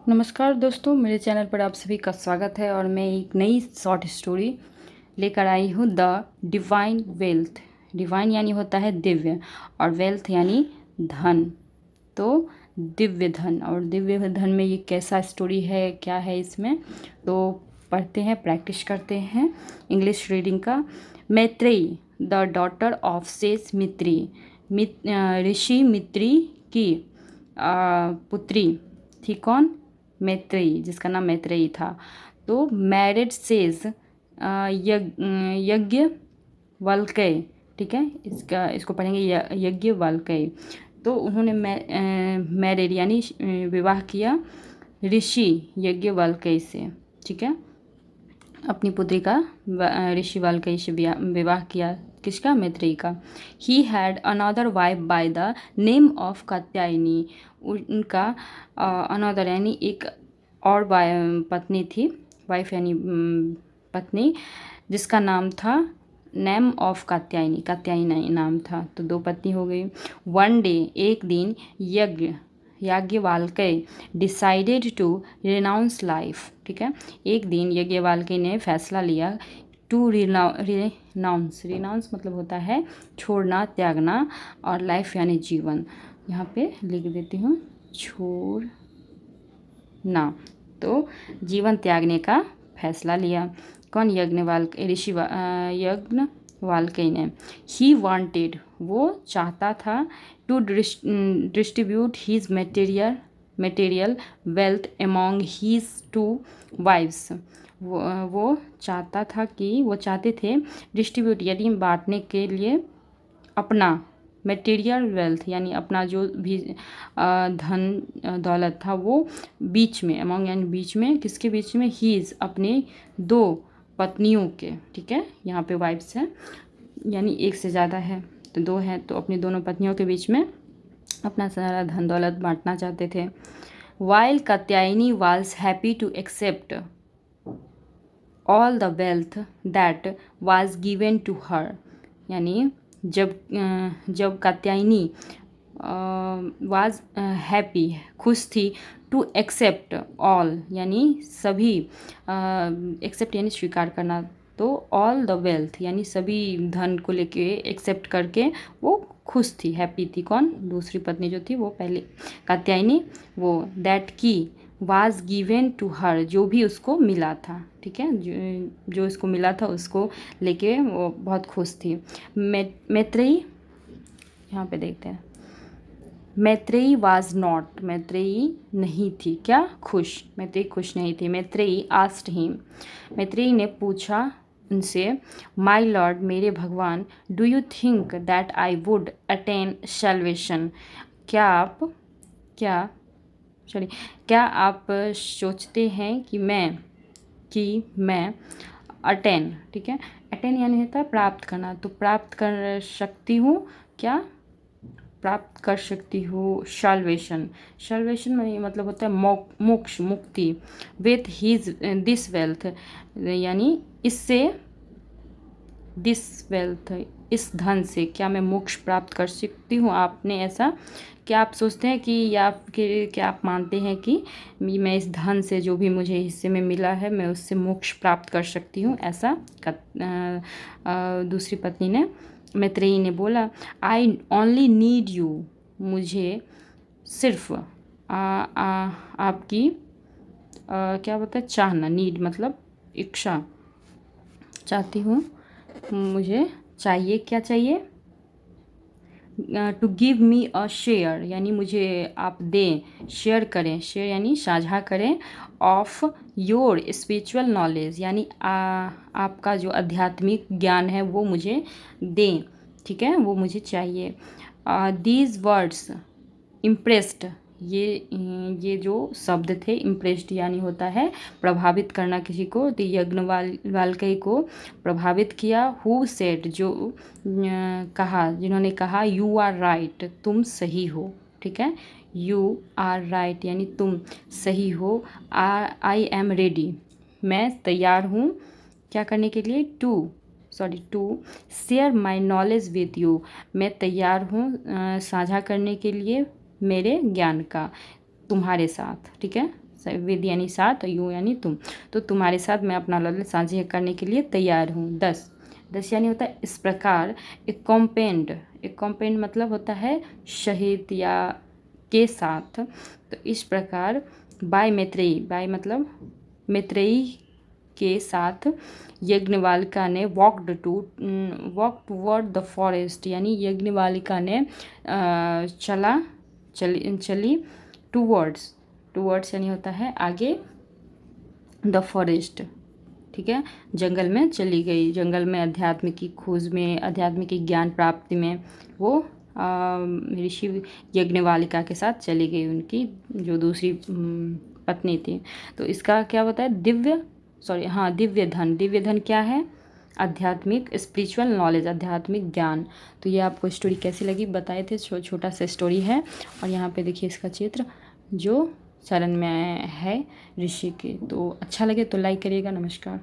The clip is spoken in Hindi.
नमस्कार दोस्तों, मेरे चैनल पर आप सभी का स्वागत है और मैं एक नई शॉर्ट स्टोरी लेकर आई हूँ, द डिवाइन वेल्थ। डिवाइन यानी होता है दिव्य और वेल्थ यानी धन। तो दिव्य धन, और दिव्य धन में ये कैसा स्टोरी है, क्या है इसमें, तो पढ़ते हैं, प्रैक्टिस करते हैं इंग्लिश रीडिंग का। Maitreyi the daughter of sage Mitri, ऋषि मित्री की पुत्री थी। कौन? मैत्रेयी, जिसका नाम मैत्रेयी था। तो मैरिड सेज यज्ञ वाल्कय, ठीक है, इसको पढ़ेंगे यज्ञ वाल्कय। तो उन्होंने मैरिड यानी विवाह किया ऋषि यज्ञ वाल्कय से, ठीक है, अपनी पुत्री का ऋषि वाल्कय से विवाह किया। किसका? मैत्रेयी का। He had another wife by the name of Katyayani, उनका अनदर यानी एक और पत्नी थी, वाइफ यानी पत्नी, जिसका नाम था नेम ऑफ कात्यायनी, कात्यायनी नाम था। तो दो पत्नी हो गई। वन डे, एक दिन, Yajnavalkya decided to renounce life, ठीक है, एक दिन याज्ञवल्क्य ने फैसला लिया टू रिनाउंस मतलब होता है छोड़ना, त्यागना, और लाइफ यानी जीवन। यहाँ पे लिख देती हूँ, छोड़ना, तो जीवन त्यागने का फैसला लिया। कौन? याज्ञवल्क्य ने। ही वांटेड, वो चाहता था, to distribute his material wealth among his two wifes. वो चाहता था कि वो चाहते थे डिस्ट्रीब्यूट यानी बांटने के लिए अपना मटेरियल वेल्थ यानी अपना जो भी धन दौलत था वो बीच में, अमॉन्ग यानी बीच में, किसके बीच में? हीज, अपने दो पत्नियों के, ठीक है, यहाँ पे वाइफ्स है यानी एक से ज़्यादा है, तो दो है, तो अपनी दोनों पत्नियों के बीच में अपना सारा धन दौलत बांटना चाहते थे। While Katyayani was happy to accept all the wealth that was given to her, यानी जब कात्यायनी वाज हैप्पी, खुश थी, टू एक्सेप्ट ऑल यानी सभी, एक्सेप्ट यानी स्वीकार करना, तो ऑल द वेल्थ यानी सभी धन को लेके एक्सेप्ट करके वो खुश थी, हैप्पी थी। कौन? दूसरी पत्नी जो थी वो पहले कात्यायनी, वो दैट की वाज गिवन टू हर, जो भी उसको मिला था, ठीक है, जो इसको मिला था उसको लेके वो बहुत खुश थी। मैत्रेयी, यहाँ पे देखते हैं, मैत्रेयी वाज नॉट, मैत्रेयी नहीं थी क्या? खुश। मैत्रेयी खुश नहीं थी। मैत्रेयी आस्क्ड हिम, मैत्रेयी ने पूछा उनसे, माय लॉर्ड, मेरे भगवान, do you think that I would attain salvation, क्या क्या आप सोचते हैं कि मैं अटेन, ठीक है, अटेन यानी होता है प्राप्त करना, तो प्राप्त कर सकती हूँ, क्या प्राप्त कर सकती हूँ? सैल्वेशन में मतलब होता है मोक्ष, मुक्ति। विथ हीज दिस वेल्थ यानी इससे, दिस वेल्थ इस धन से क्या मैं मोक्ष प्राप्त कर सकती हूँ? आपने ऐसा क्या आप सोचते हैं कि, या क्या आप मानते हैं कि मैं इस धन से, जो भी मुझे हिस्से में मिला है, मैं उससे मोक्ष प्राप्त कर सकती हूँ? ऐसा दूसरी पत्नी ने, मैत्रेयी ने बोला। आई ओनली नीड यू, मुझे सिर्फ आपकी क्या बोलते हैं, चाहना, नीड मतलब इच्छा, चाहती हूँ, मुझे चाहिए, क्या चाहिए? To give me a share यानी मुझे आप दें, शेयर करें, शेयर यानी साझा करें, ऑफ योर स्पिरिचुअल नॉलेज यानी आपका जो आध्यात्मिक ज्ञान है वो मुझे दें, ठीक है, वो मुझे चाहिए। दीज वर्ड्स इम्प्रेस्ड, ये जो शब्द थे, इम्प्रेस्ड यानी होता है प्रभावित करना किसी को, तो याज्ञवल्क्य को प्रभावित किया। हु सेड, जो कहा, जिन्होंने कहा, यू आर राइट, तुम सही हो, ठीक है, यू आर राइट यानी तुम सही हो। आई एम रेडी, मैं तैयार हूँ, क्या करने के लिए? To share my knowledge with you, मैं तैयार हूँ साझा करने के लिए मेरे ज्ञान का तुम्हारे साथ, ठीक है, विद यानी साथ, यू यानी तुम, तो तुम्हारे साथ मैं अपना लॉयल साझा करने के लिए तैयार हूँ। 10 यानी होता है इस प्रकार। एक कॉम्पेंड मतलब होता है सहित या के साथ। तो इस प्रकार बाय मतलब मैत्रेयी के साथ यज्ञवालिका ने वॉक टूवर्ड द फॉरेस्ट, यानी यज्ञवालिका ने चली टूवर्ड्स यानी होता है आगे, द फॉरेस्ट, ठीक है, जंगल में चली गई। जंगल में अध्यात्म की खोज में, आध्यात्मिक की ज्ञान प्राप्ति में वो ऋषि यज्ञवालिका के साथ चली गई, उनकी जो दूसरी पत्नी थी। तो इसका क्या होता है, दिव्य धन क्या है, आध्यात्मिक स्पिरिचुअल नॉलेज, आध्यात्मिक ज्ञान। तो ये आपको स्टोरी कैसी लगी बताए थे, छोटा सा स्टोरी है। और यहाँ पे देखिए इसका चित्र जो शरण में है ऋषि के। तो अच्छा लगे तो लाइक करिएगा। नमस्कार।